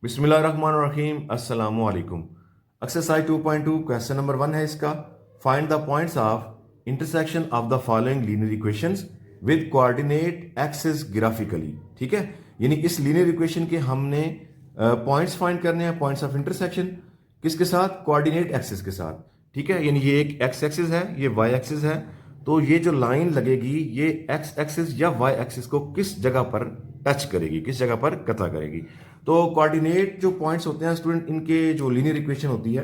बिस्मिल्लाहिर्रहमानिर्रहीम अस्सलामु अलैकुम। एक्सरसाइज 2.2 क्वेश्चन नंबर 1 है इसका। Find the points of intersection of the following linear equations with coordinate axis graphically. ठीक है, यानी इस लीनियर इक्वेशन के हमने पॉइंट्स फाइंड करने हैं, पॉइंट्स ऑफ इंटरसेक्शन किसके साथ? कोऑर्डिनेट एक्सिस के साथ। ठीक है, यानी ये एक एक्स एक्सिस है, ये वाई एक्सिस है। तो ये जो लाइन लगेगी ये एक्स एक्सिस या वाई एक्सिस को किस जगह पर टच करेगी, किस जगह पर कता करेगी। तो कोऑर्डिनेट जो पॉइंट्स होते हैं स्टूडेंट, इनके जो लीनियर इक्वेशन होती है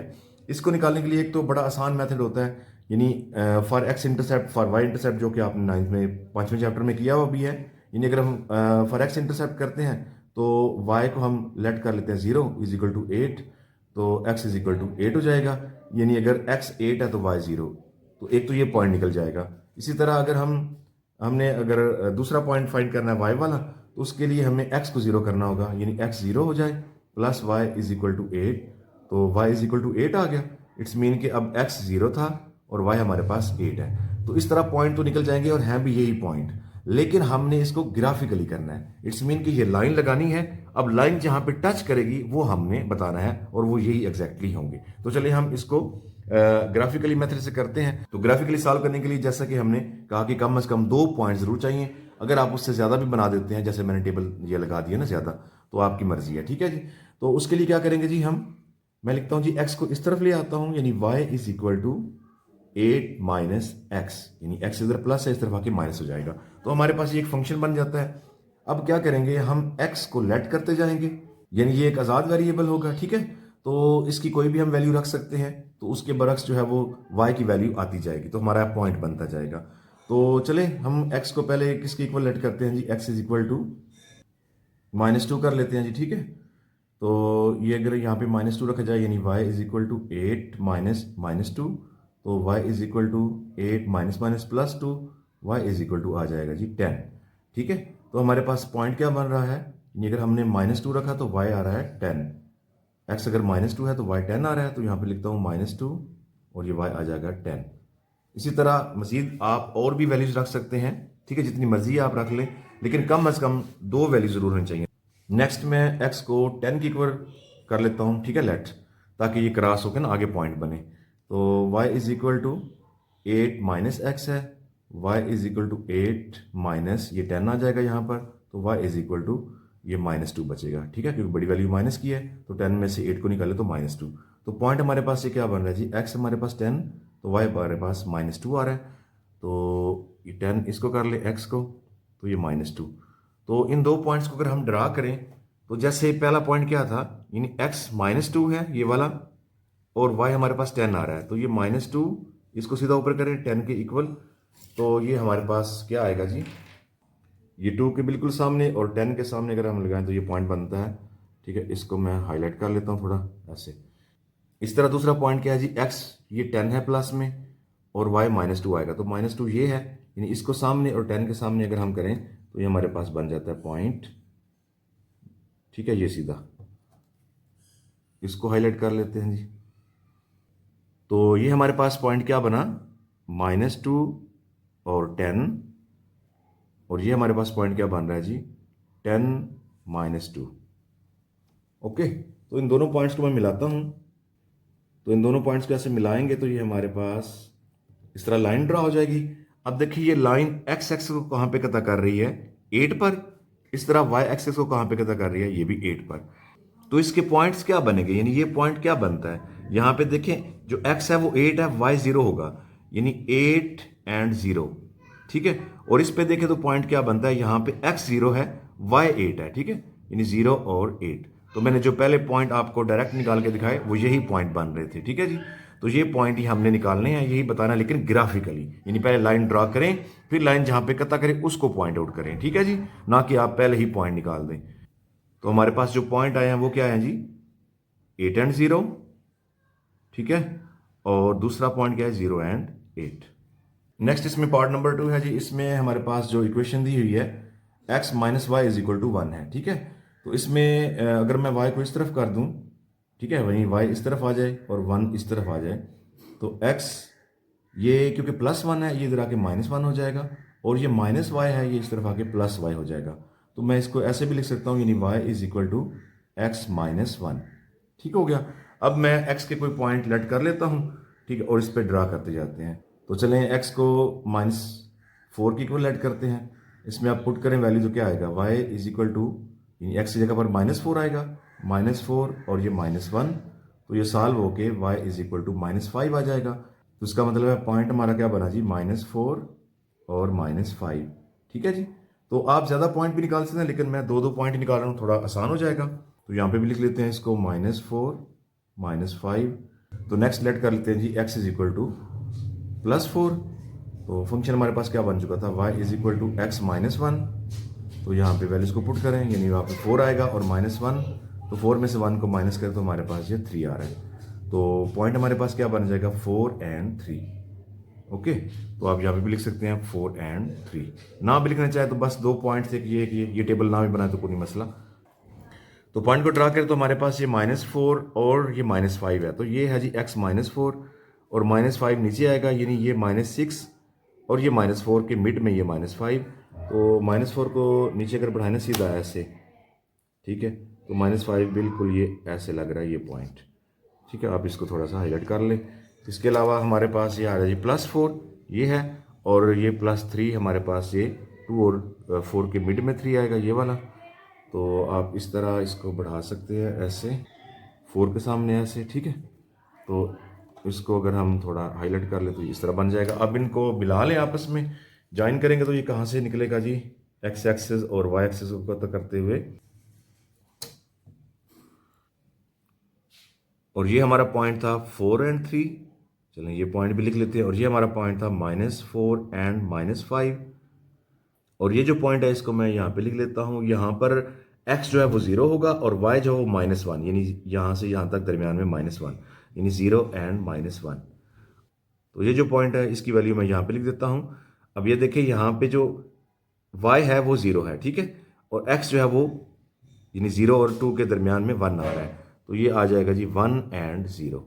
इसको निकालने के लिए एक तो बड़ा आसान मेथड होता है, यानी for x intercept for y intercept, जो कि आपने 9th में 5वें चैप्टर में किया हुआ भी है। यानी अगर हम फॉर एक्स इंटरसेप्ट करते हैं तो वाई को हम लेट कर लेते हैं 0 इज इक्वल टू 8, तो x इज इक्वल टू 8 हो जाएगा। यानी अगर x 8 है तो y 0, तो एक तो ये पॉइंट निकल जाएगा। इसी तरह अगर हमने अगर दूसरा पॉइंट फाइंड करना है y वाला, तो उसके लिए हमें x को 0 करना होगा, यानी x 0 हो जाए plus y is equal to 8, तो y इज इक्वल टू 8 आ गया। इट्स मीन कि अब x 0 था और y हमारे पास 8 है। तो इस तरह पॉइंट तो निकल जाएंगे और हैं भी यही पॉइंट, लेकिन हमने इसको ग्राफिकली करना है। इट्स मीन कि ये लाइन लगानी है। अब लाइन जहां पे टच करेगी वो हमने बताना है और वो यही एग्जैक्टली होंगे। तो चलिए हम इसको ग्राफिकली मेथड से करते हैं। तो ग्राफिकली सॉल्व करने के लिए जैसा कि हमने कहा कि कम से कम 2 पॉइंट जरूर चाहिए। अगर आप उससे ज्यादा भी बना देते हैं, जैसे मैंने टेबल ये लगा दिया ना ज्यादा, तो आपकी मर्जी है। ठीक है जी। तो उसके लिए क्या करेंगे जी, मैं लिखता हूं जी x को इस तरफ ले आता हूं, यानी y is equal to 8 minus x, यानी x इधर प्लस है, इस तरफ आके माइनस हो जाएगा। तो हमारे पास ये एक फंक्शन बन जाता है। अब क्या करेंगे, हम x को लेट करते जाएंगे, यानी ये एक आजाद वेरिएबल होगा। ठीक है, तो इसकी कोई भी हम वैल्यू रख सकते हैं, तो उसके बरक्स जो है वो y की वैल्यू आती जाएगी, तो हमारा पॉइंट बनता जाएगा। तो चले हम x को पहले किसके इक्वल लेट करते हैं जी, x इज इक्वल टू -2 कर लेते हैं जी। ठीक है, तो ये अगर यहाँ पे -2 रखा जाए, यानी y is equal to 8 minus -2, तो y is equal to 8 minus minus plus 2, y is equal to आ जाएगा जी 10। ठीक है, तो हमारे पास पॉइंट क्या बन रहा है, यानी अगर हमने -2 रखा तो y आ रहा है 10, x अगर -2 है तो y 10 आ रहा है, तो यहाँ पे लिखता हूँ -2 और ये y आ जाएगा 10। इसी तरह मजीद आप और भी वैल्यूज रख सकते हैं। ठीक है, जितनी मर्जी आप रख लें, लेकिन कम अज कम 2 वैल्यू जरूर होनी चाहिए। नेक्स्ट मैं x को 10 की इक्वल कर लेता हूँ। ठीक है, लेट, ताकि ये क्रॉस होकर ना आगे पॉइंट बने। तो y is equal to 8 minus x है, y is equal to 8 minus ये 10 आ जाएगा यहाँ पर, तो y इज इक्वल टू ये -2 बचेगा। ठीक है, क्योंकि बड़ी वैल्यू माइनस की है, तो 10 में से 8 को निकाले तो -2। तो पॉइंट हमारे पास ये क्या बन रहा है जी, x हमारे पास 10, तो y हमारे पास -2 आ रहा है। तो ये 10 इसको कर ले x को, तो ये -2। तो इन दो पॉइंट्स को अगर हम ड्रा करें, तो जैसे पहला पॉइंट क्या था, यानी x -2 है ये वाला, और y हमारे पास 10 आ रहा है, तो ये -2 इसको सीधा ऊपर करें 10 के इक्वल, तो ये हमारे पास क्या आएगा जी, ये 2 के बिल्कुल सामने और 10 के सामने अगर हम लगाएं तो ये पॉइंट बनता है। ठीक है, इसको मैं हाईलाइट कर लेता हूँ थोड़ा ऐसे। इस तरह दूसरा पॉइंट क्या है जी, x ये 10 है प्लस में और y -2 आएगा, तो -2 ये है, यानी इसको सामने और 10 के सामने अगर हम करें तो ये हमारे पास बन जाता है पॉइंट। ठीक है, ये सीधा इसको हाईलाइट कर लेते हैं जी। तो ये हमारे पास पॉइंट क्या बना, -2 और 10, और ये हमारे पास पॉइंट क्या बन रहा है जी, 10 -2। ओके, तो इन दोनों पॉइंट्स को मैं मिलाता हूं। तो इन दोनों पॉइंट्स को ऐसे मिलाएंगे तो ये हमारे पास इस तरह लाइन ड्रा हो जाएगी। अब देखिए ये लाइन एक्स एक्सिस को कहां पे कता कर रही है, 8 पर। इस तरह वाई एक्सिस को कहां पे कता कर रही है, ये भी 8 पर। तो इसके पॉइंट्स क्या बनेंगे, यानी ये पॉइंट क्या बनता है, यहां पे देखें जो x है वो 8 है, y 0 होगा, यानी 8 एंड 0। ठीक है, और इस पे देखें तो पॉइंट क्या बनता है, यहां पे x 0 है, y 8 है। ठीक है, यानी 0 और 8। तो मैंने जो पहले पॉइंट आपको डायरेक्ट निकाल के दिखाए वो यही पॉइंट बन रहे थे। ठीक है जी, तो ये पॉइंट ही हमने निकालने हैं, यही बताना, लेकिन ग्राफिकली, यानी पहले लाइन ड्रा करें, फिर लाइन जहां पे कता करें उसको पॉइंट आउट करें। ठीक है जी, ना कि आप पहले ही पॉइंट निकाल दें। तो हमारे पास जो पॉइंट आए हैं वो क्या है जी, 8 एंड 0। ठीक है, और दूसरा पॉइंट क्या है, 0 एंड 8। नेक्स्ट इसमें पार्ट नंबर 2 है जी। इसमें हमारे पास जो इक्वेशन दी हुई है x minus y is equal to 1 है। ठीक है, तो इसमें अगर मैं y को इस तरफ कर दूं, ठीक है, वहीं y इस तरफ आ जाए और 1 इस तरफ आ जाए, तो x ये क्योंकि +1 है, ये इधर आके -1 हो जाएगा, और ये -y है, ये इस तरफ आके +y हो जाएगा। तो मैं इसको ऐसे भी लिख सकता हूँ, यानी y is equal to x minus one. ठीक हो गया। अब मैं एक्स के कोई पॉइंट लेट कर लेता हूँ, ठीक है, और इस पर ड्रा करते जाते हैं। तो चलें एक्स को -4 की इक्वल लेट करते हैं। इसमें आप पुट करें वैल्यू तो क्या आएगा, y is equal to, x की जगह पर -4 आएगा, -4 और ये -1, तो ये सॉल्व होके वाई इज इक्वल टू -5 आ जाएगा। तो इसका मतलब है पॉइंट हमारा क्या बना जी, -4 और -5। ठीक है जी। तो आप ज़्यादा पॉइंट भी निकाल सकते हैं, लेकिन मैं दो पॉइंट निकाल रहा हूँ, थोड़ा आसान हो जाएगा। तो यहाँ पे भी लिख लेते हैं इसको -4 -5। तो नेक्स्ट लेट कर लेते हैं जी x इज इक्वल टू +4। तो फंक्शन हमारे पास क्या बन चुका था, y is equal to x minus one. तो यहाँ पे वैल्यूज को पुट करें, यानी वहाँ पे 4 आएगा और -1, तो 4 में से 1 को माइनस करें तो हमारे पास ये 3 आ रहा है। तो पॉइंट हमारे पास क्या बन जाएगा, 4 और 3। ओके, तो आप यहाँ पे भी लिख सकते हैं 4 और 3। ना भी लिखना चाहे तो बस 2 पॉइंट से ये टेबल ना भी बनाए तो कोई नहीं मसला। तो पॉइंट को ड्रा करें तो हमारे पास ये -4 और ये -5 है, तो ये है जी x -4 और -5 नीचे आएगा, यानी ये -6 और ये -4 के मिड में ये -5। तो -4 को नीचे अगर बढ़ाए ना सीधा ऐसे, ठीक है, तो -5 बिल्कुल ये ऐसे लग रहा है ये पॉइंट। ठीक है, आप इसको थोड़ा सा हाईलाइट कर लें। इसके अलावा हमारे पास ये आ रहा है जी +4 ये है, और ये +3 हमारे पास ये 2 और 4 के मिड में 3 आएगा ये वाला। तो आप इस तरह इसको बढ़ा सकते हैं ऐसे 4 के सामने ऐसे, ठीक है। तो इसको अगर हम थोड़ा हाईलाइट कर ले तो इस तरह बन जाएगा। अब इनको मिला लें आपस में, ज्वाइन करेंगे तो ये कहाँ से निकलेगा जी, एक्स एक्सिस और वाई एक्सिस को तो करते हुए, और ये हमारा पॉइंट था 4 और 3। चलें ये पॉइंट भी लिख लेते हैं, और ये हमारा पॉइंट था -4 और -5। और ये जो पॉइंट है इसको मैं यहाँ पे लिख लेता हूँ, यहाँ पर x जो है वो 0 होगा और y जो है वो -1, यानी यहाँ से यहाँ तक दरमियान में -1, यानी 0 और -1। तो ये जो पॉइंट है इसकी वैल्यू मैं यहाँ पे लिख देता हूँ। अब ये देखिए यहाँ पे जो y है वो 0 है, ठीक है, और x जो है वो यानी 0 और 2 के दरमियान में 1 आ रहा है, तो ये आ जाएगा जी 1 और 0।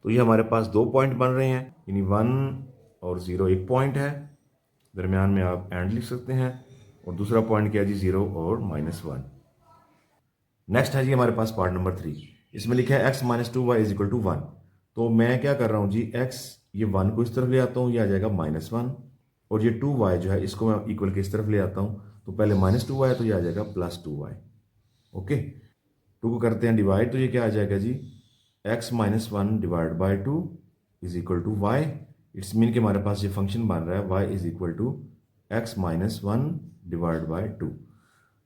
तो ये हमारे पास 2 पॉइंट बन रहे हैं, यानी 1 और 0 एक पॉइंट है, दरमियान में आप एंड लिख सकते हैं, और दूसरा पॉइंट क्या है जी 0 और -1। नेक्स्ट है जी हमारे पास पार्ट नंबर 3। इसमें लिखा है x -2y is equal to 1। तो मैं क्या कर रहा हूँ जी, x ये 1 को इस तरफ ले आता हूँ, ये आ जाएगा -1, और ये 2y जो है इसको मैं इक्वल के इस तरफ ले आता हूँ, तो पहले -2y तो ये आ जाएगा +2y। ओके, 2 को करते हैं डिवाइड, तो ये क्या आ जाएगा जी, x -1 divide by 2 is equal to y। It's mean कि हमारे पास ये फंक्शन बन रहा है y is equal to x -1 divide by 2।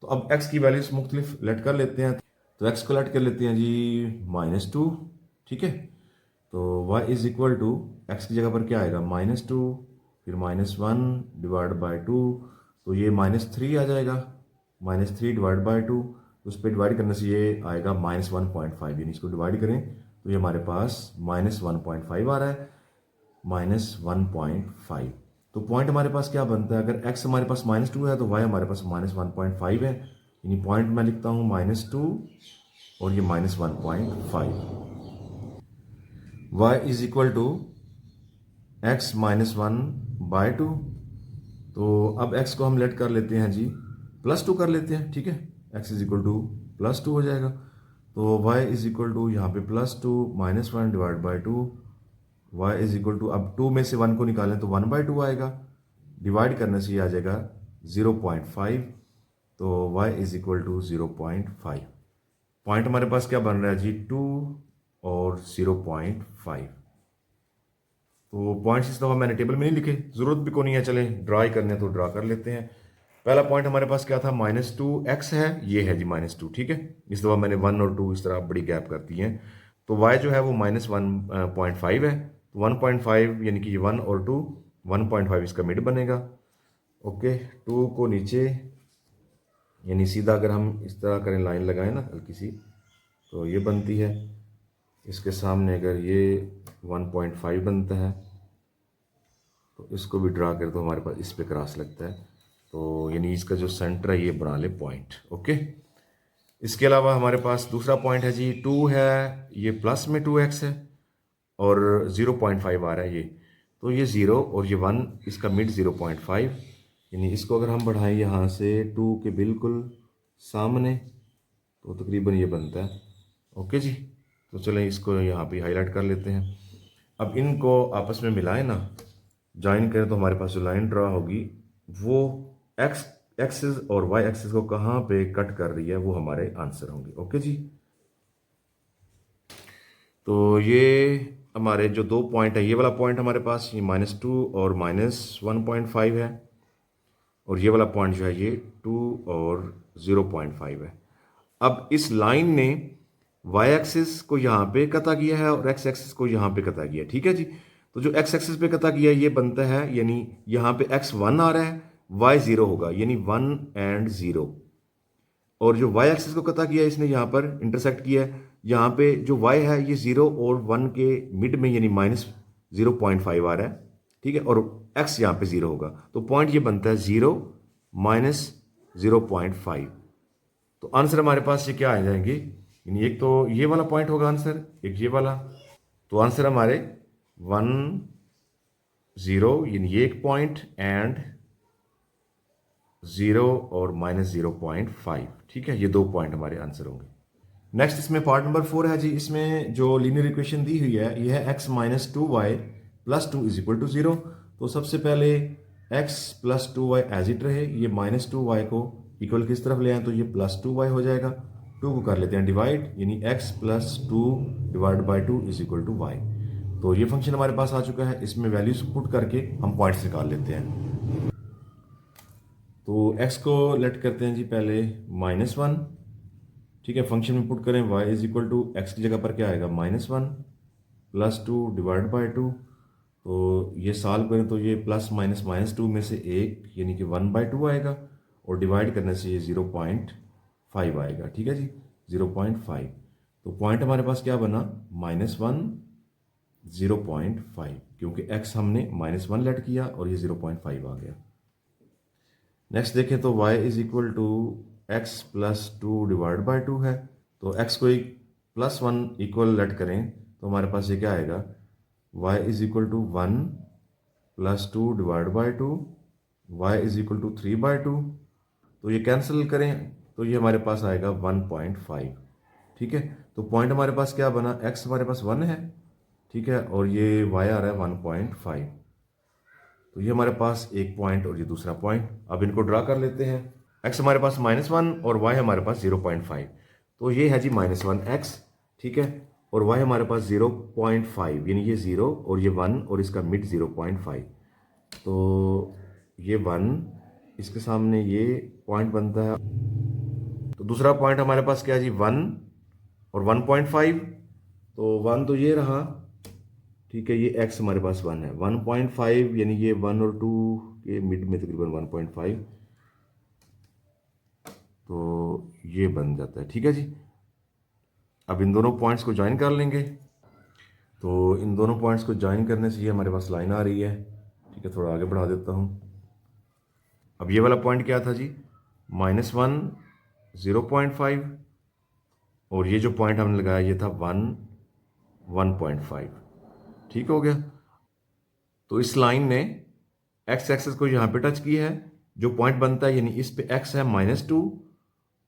तो अब x की वैल्यूज मुख्तलिफ लेट कर लेते हैं, तो x को लेट कर लेते हैं जी -2, ठीक है। तो y is equal to, x की जगह पर क्या आएगा, -2 फिर -1 डिवाइड बाई 2, तो ये -3 आ जाएगा, -3 डिवाइड बाई 2, उस पर डिवाइड करने से ये आएगा -1.5, यानी इसको डिवाइड करें तो ये हमारे पास -1.5 आ रहा है, -1.5। तो पॉइंट हमारे पास क्या बनता है, अगर x हमारे पास -2 है तो y हमारे पास -1.5 है, यानी पॉइंट मैं लिखता हूँ -2 और ये -1.5। y is equal to x -1/2। तो अब x को हम लेट कर लेते हैं जी +2 कर लेते हैं, ठीक है, x इज इक्वल टू +2 हो जाएगा। तो y इज इक्वल टू यहाँ पे +2 -1 divide by 2, y is equal to, अब 2 में से 1 को निकालें तो 1/2 आएगा, डिवाइड करने से ये आ जाएगा 0.5, तो y is equal to 0.5। Point हमारे पास क्या बन रहा है जी, 2 और 0.5। तो पॉइंट्स इस दफ़ा मैंने टेबल में नहीं लिखे, ज़रूरत भी को नहीं है, चले ड्रा ही करने तो ड्रा कर लेते हैं। पहला पॉइंट हमारे पास क्या था, -2x है, ये है जी -2, ठीक है। इस दफ़ा मैंने 1 और 2 इस तरह बड़ी गैप कर दी है। तो y जो है वो -1.5 है, तो 1.5 यानी कि 1 और 2, 1.5 इसका मिड बनेगा। ओके, 2 को नीचे, यानी सीधा अगर हम इस तरह करें, लाइन लगाएं ना हल्की सी, तो ये बनती है। इसके सामने अगर ये 1.5 बनता है तो इसको भी ड्रा करें तो हमारे पास इस पे क्रॉस लगता है, तो यानी इसका जो सेंटर है ये बना ले पॉइंट। ओके, इसके अलावा हमारे पास दूसरा पॉइंट है जी 2 है, ये प्लस में 2x है और 0.5 आ रहा है ये, तो ये 0 और ये 1, इसका मिड 0.5, यानी इसको अगर हम बढ़ाएं यहाँ से 2 के बिल्कुल सामने, तो तकरीबन ये बनता है। ओके जी, तो चलें इसको यहाँ पे हाईलाइट कर लेते हैं। अब इनको आपस में मिलाएं ना, ज्वाइन करें, तो हमारे पास जो लाइन ड्रा होगी वो एक्स एक्सिस और वाई एक्सिस को कहाँ पे कट कर रही है वो हमारे आंसर होंगे। ओके जी, तो ये हमारे जो दो पॉइंट है, ये वाला पॉइंट हमारे पास ये -2 और -1.5 है, और ये वाला पॉइंट जो है ये 2 और 0.5 है। अब इस लाइन ने वाई एक्सिस को यहाँ पे कता किया है और एक्स एक्सिस को यहाँ पे कता किया है। ठीक है जी, तो जो एक्स एक्सिस पे कता किया है ये बनता है, यानी यहाँ पे एक्स 1 आ रहा है, वाई 0 होगा, यानी 1 एंड 0। और जो वाई एक्सिस को कता किया है इसने यहाँ पर इंटरसेक्ट किया है, यहाँ पे जो वाई है ये 0 और 1 के मिड में, यानी -0.5 आ रहा है। ठीक है, और एक्स यहाँ पे 0 होगा, तो पॉइंट ये बनता है 0 -0.5। तो आंसर हमारे पास ये क्या आ जाएंगे, यानी एक तो ये वाला पॉइंट होगा आंसर, एक ये वाला। तो आंसर हमारे 1 0, यानी ये एक पॉइंट, एंड 0 और -0.5। ठीक है, ये दो पॉइंट हमारे आंसर होंगे। नेक्स्ट इसमें पार्ट नंबर 4 है जी। इसमें जो लीनियर इक्वेशन दी हुई है ये है x - 2y + 2 = 0। तो सबसे पहले x + 2y एज इट रहे, ये -2y को इक्वल किस तरफ ले आए तो ये +2y हो जाएगा। 2 को कर लेते हैं डिवाइड, यानी x + 2 / 2 = y। तो ये फंक्शन हमारे पास आ चुका है, इसमें वैल्यूज पुट करके हम पॉइंट्स निकाल लेते हैं। तो x को लेट करते हैं जी पहले -1। ठीक है, फंक्शन में पुट करें y = x की जगह पर क्या आएगा, -1 + 2 / 2। तो ये सॉल्व करें तो ये +- -2 में से एक, यानी कि 1/2 आएगा, और डिवाइड करने से ये 0.5 आएगा। ठीक है जी, 0.5। तो पॉइंट हमारे पास क्या बना, -1 0.5, क्योंकि x हमने -1 लेट किया और ये 0.5 आ गया। नेक्स्ट देखें तो y = x + 2 / 2 है। तो x को एक +1 इक्वल लेट करें तो हमारे पास ये क्या आएगा, y = 1 + 2 / 2, y = 3/2। तो ये कैंसिल करें तो ये हमारे पास आएगा 1.5। ठीक है, तो पॉइंट हमारे पास क्या बना, x हमारे पास 1 है, ठीक है, और ये y आ रहा है 1.5। तो ये हमारे पास एक पॉइंट और ये दूसरा पॉइंट। अब इनको ड्रा कर लेते हैं। x हमारे पास -1 और y हमारे पास 0.5। तो ये है जी -1x, ठीक है, और y हमारे पास 0.5, यानी ये 0 और ये 1 और इसका मिड 0.5। तो ये 1, इसके सामने ये पॉइंट बनता है। तो दूसरा पॉइंट हमारे पास क्या है जी, 1 और 1.5। तो 1 तो ये रहा, ठीक है, ये x हमारे पास 1 है, 1.5 यानी ये 1 और 2 के मिड में तकरीबन 1.5। तो ये बन जाता है। ठीक है जी, अब इन दोनों पॉइंट्स को ज्वाइन कर लेंगे। तो इन दोनों पॉइंट्स को ज्वाइन करने से ये हमारे पास लाइन आ रही है। ठीक है, थोड़ा आगे बढ़ा देता हूँ। अब ये वाला पॉइंट क्या था जी, -1 0.5, और ये जो पॉइंट हमने लगाया ये था 1 1.5। ठीक हो गया। तो इस लाइन ने x एक्सिस को यहाँ पे टच किया है, जो पॉइंट बनता है, यानी इस पे x है -2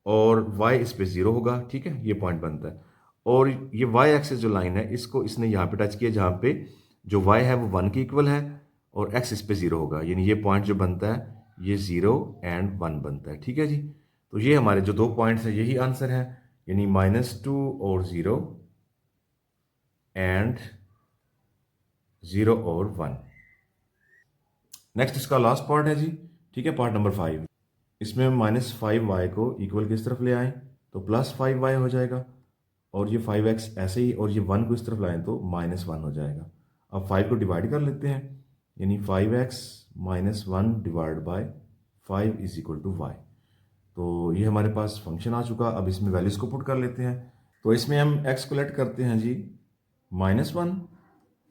और y इस पे 0 होगा। ठीक है, ये पॉइंट बनता है। और ये y एक्सिस जो लाइन है इसको इसने यहाँ पे टच किया, जहाँ पे जो y है वो 1 के इक्वल है और x इस पे 0 होगा, यानी ये पॉइंट जो बनता है ये 0 एंड 1 बनता है। ठीक है जी, तो ये हमारे जो दो पॉइंट्स हैं यही आंसर है, यानी -2 और 0 एंड 0 और 1। नेक्स्ट इसका लास्ट पार्ट है जी। ठीक है, पार्ट नंबर 5। इसमें -5y को इक्वल किस तरफ ले आए तो +5y हो जाएगा, और ये 5x ऐसे ही, और ये 1 को इस तरफ लाएं तो -1 हो जाएगा। अब 5 को डिवाइड कर लेते हैं, यानी 5x - 1 / 5 = y। तो ये हमारे पास फंक्शन आ चुका। अब इसमें वैल्यूज़ को पुट कर लेते हैं। तो इसमें हम x को लेट करते हैं जी -1,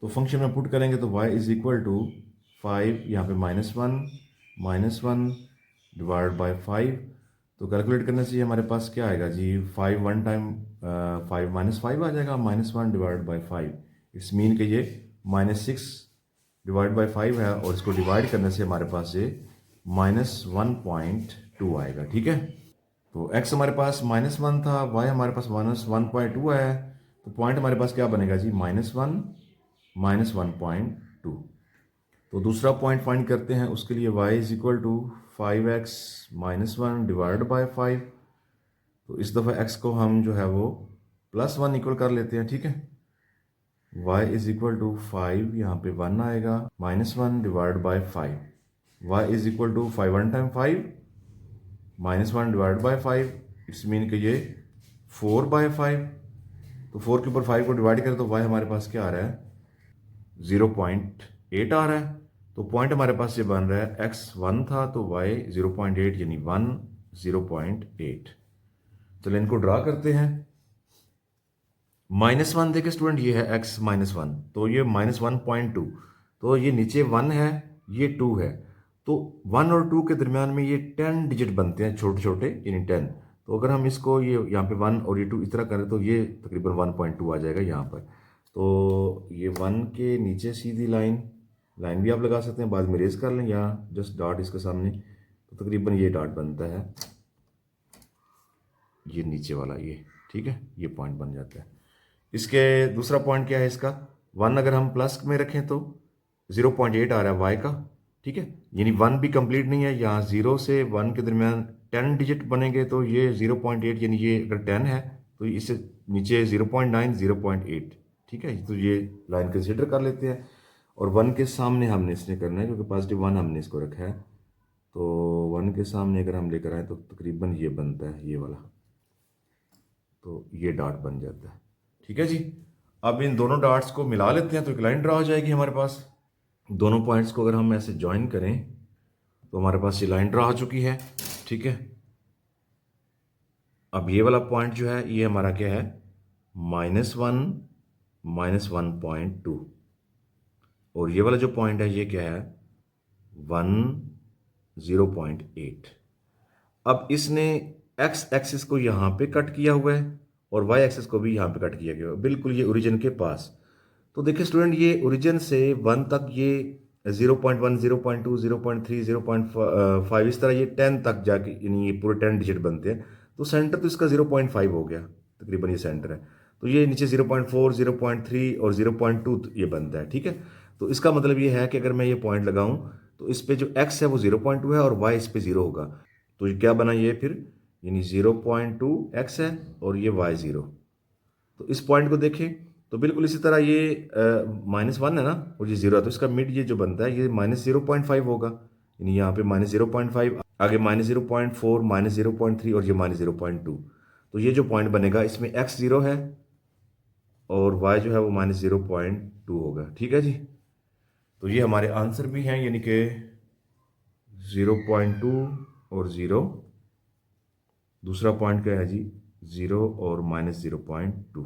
तो फंक्शन में पुट करेंगे तो y = 5, यहाँ पे -1 / 5। तो कैलकुलेट करने से ये हमारे पास क्या आएगा जी, 5 1 टाइम 5 -5 आ जाएगा, -1 / 5। इट्स मीन कि ये -6 / 5 है, और इसको डिवाइड करने से हमारे पास ये -1.2 आएगा। ठीक है, तो x हमारे पास -1 था, y हमारे पास -1.2 है, तो पॉइंट हमारे पास क्या बनेगा जी, -1 -1.2। तो दूसरा पॉइंट फाइंड करते हैं, उसके लिए y is equal to 5x -1 divide by 5। तो इस दफ़ा x को हम जो है वो +1 इक्वल कर लेते हैं, ठीक है। y इज इक्वल टू 5, यहाँ पे 1 आएगा, -1 divide by 5। y is equal to 5 1 time 5 -1 divide by 5, it's mean कि ये 4/5। तो 4 के ऊपर 5 को डिवाइड करें तो y हमारे पास क्या आ रहा है, 0.8 आ रहा है। तो पॉइंट हमारे पास ये बन रहा है x 1 था तो y 0.8 यानी 1 0.8। चलो इनको ड्रा करते हैं। -1 देखे स्टूडेंट, ये है x -1, तो ये -1.2, तो ये नीचे 1 है, ये 2 है। तो 1 और 2 के दरमियान में ये 10 डिजिट बनते हैं, छोटे छोटे, यानी 10। तो अगर हम इसको ये यहाँ पे 1 और ये 2 इस तरह करें तो ये तकरीबन 1.2 आ जाएगा यहाँ पर। तो ये 1 के नीचे सीधी लाइन भी आप लगा सकते हैं, बाद में रेज कर लें, या जस्ट डॉट इसके सामने, तो तकरीबन ये डॉट बनता है, ये नीचे वाला ये, ठीक है, ये पॉइंट बन जाता है। इसके दूसरा पॉइंट क्या है इसका, 1 अगर हम प्लस में रखें तो 0.8 आ रहा है वाई का, ठीक है, यानी 1 भी कंप्लीट नहीं है, यहाँ 0 से 1 के दरमियान 10 डिजिट बनेंगे, तो ये 0.8 यानी ये अगर 10 है तो इससे नीचे 0.9 0.8, ठीक है। तो ये लाइन कंसिडर कर लेते हैं, और 1 के सामने हमने इसने करना है, क्योंकि +1 हमने इसको रखा है, तो 1 के सामने अगर हम लेकर आए तो तकरीबन ये बनता है ये वाला, तो ये डॉट बन जाता है, ठीक है जी। अब इन दोनों डॉट्स को मिला लेते हैं तो एक लाइन ड्रा हो जाएगी हमारे पास। दोनों पॉइंट्स को अगर हम ऐसे ज्वाइन करें तो हमारे पास ये लाइन ड्रा हो चुकी है, ठीक है। अब ये वाला पॉइंट जो है ये हमारा क्या है, -1 -1.2, और ये वाला जो पॉइंट है ये क्या है, 1 0.8। अब इसने x एक्सिस को यहाँ पे कट किया हुआ है और y एक्सिस को भी यहाँ पे कट किया गया है, बिल्कुल ये ओरिजिन के पास। तो देखिए स्टूडेंट, ये ओरिजिन से 1 तक ये 0.1 0.2 0.3 0.5 इस तरह ये 10 तक जाके, यानी ये पूरे 10 डिजिट बनते हैं। तो सेंटर तो इसका 0.5 हो गया, तकरीबन ये सेंटर है। तो ये नीचे 0.4 0.3 और 0.2 ये बनता है, ठीक है। तो इसका मतलब ये है कि अगर मैं ये पॉइंट लगाऊं तो इस पे जो x है वो 0.2 है और y इस पे 0 होगा, तो ये क्या बना ये फिर, यानी 0.2 x है और ये y 0। तो इस पॉइंट को देखें तो बिल्कुल इसी तरह ये -1 है ना, और ये 0 है, तो इसका मिड ये जो बनता है ये -0.5 होगा, यानी यहाँ पे -0.5, आगे -0.4 -0.3 और ये -0.2। तो ये जो पॉइंट बनेगा इसमें x 0 है और y जो है वो -0.2 होगा, ठीक है जी। तो ये हमारे आंसर भी हैं, यानी कि 0.2 और 0, दूसरा पॉइंट क्या है जी, 0 और -0.2।